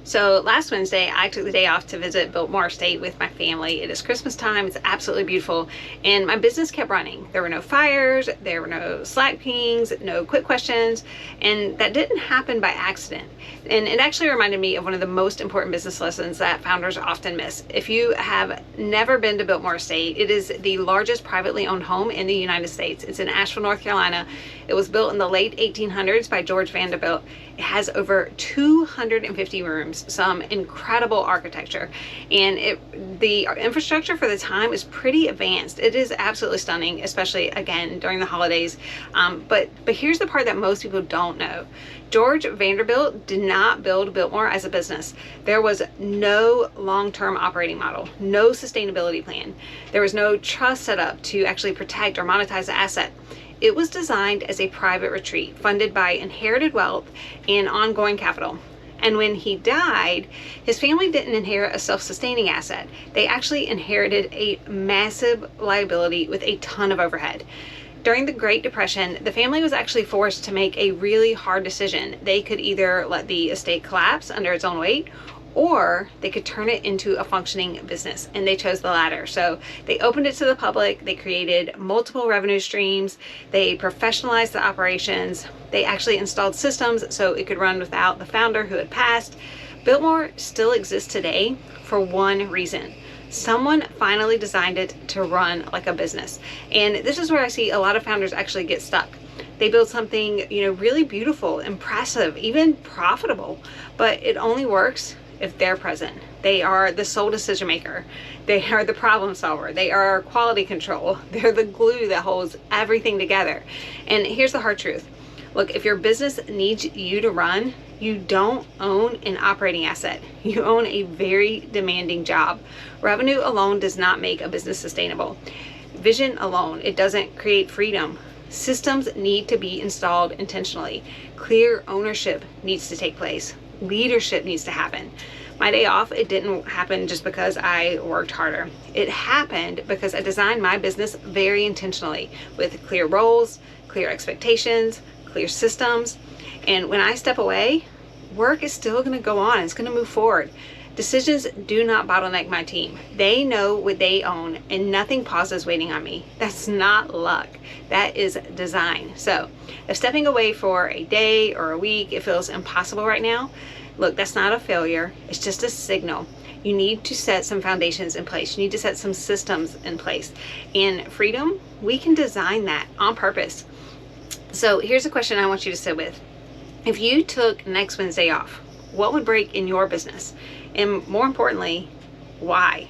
So last Wednesday, I took the day off to visit Biltmore Estate with my family. It is Christmas time. It's absolutely beautiful. And my business kept running. There were no fires, there were no Slack pings, no quick questions. And that didn't happen by accident. And it actually reminded me of one of the most important business lessons that founders often miss. If you have never been to Biltmore Estate, it is the largest privately owned home in the United States. It's in Asheville, North Carolina. It was built in the late 1800s by George Vanderbilt. It has over 250 rooms, some incredible architecture, and the infrastructure for the time is pretty advanced. It is absolutely stunning, especially again during the holidays. But here's the part that most people don't know. George Vanderbilt did not build Biltmore as a business. There was no long-term operating model, no sustainability plan. There was no trust set up to actually protect or monetize the asset. It was designed as a private retreat funded by inherited wealth and ongoing capital. And when he died, his family didn't inherit a self-sustaining asset. They actually inherited a massive liability with a ton of overhead. During the Great Depression, the family was actually forced to make a really hard decision. They could either let the estate collapse under its own weight, or they could turn it into a functioning business, and they chose the latter. So they opened it to the public, they created multiple revenue streams, they professionalized the operations, they actually installed systems so it could run without the founder who had passed. Biltmore still exists today for one reason. Someone finally designed it to run like a business. And this is where I see a lot of founders actually get stuck. They build something, really beautiful, impressive, even profitable, but it only works if they're present. They are the sole decision maker. They are the problem solver. They are quality control. They're the glue that holds everything together. And here's the hard truth. Look, if your business needs you to run, you don't own an operating asset. You own a very demanding job. Revenue alone does not make a business sustainable. Vision alone, it doesn't create freedom. Systems need to be installed intentionally. Clear ownership needs to take place. Leadership needs to happen. My day off, it didn't happen just because I worked harder. It happened because I designed my business very intentionally with clear roles, clear expectations, clear systems. And when I step away, work is still going to go on. It's going to move forward. Decisions do not bottleneck my team. They know what they own, and nothing pauses waiting on me. That's not luck. That is design. So if stepping away for a day or a week, it feels impossible right now, look, that's not a failure. It's just a signal. You need to set some foundations in place. You need to set some systems in place. And freedom, we can design that on purpose. So here's a question I want you to sit with. If you took next Wednesday off, what would break in your business? And more importantly, why?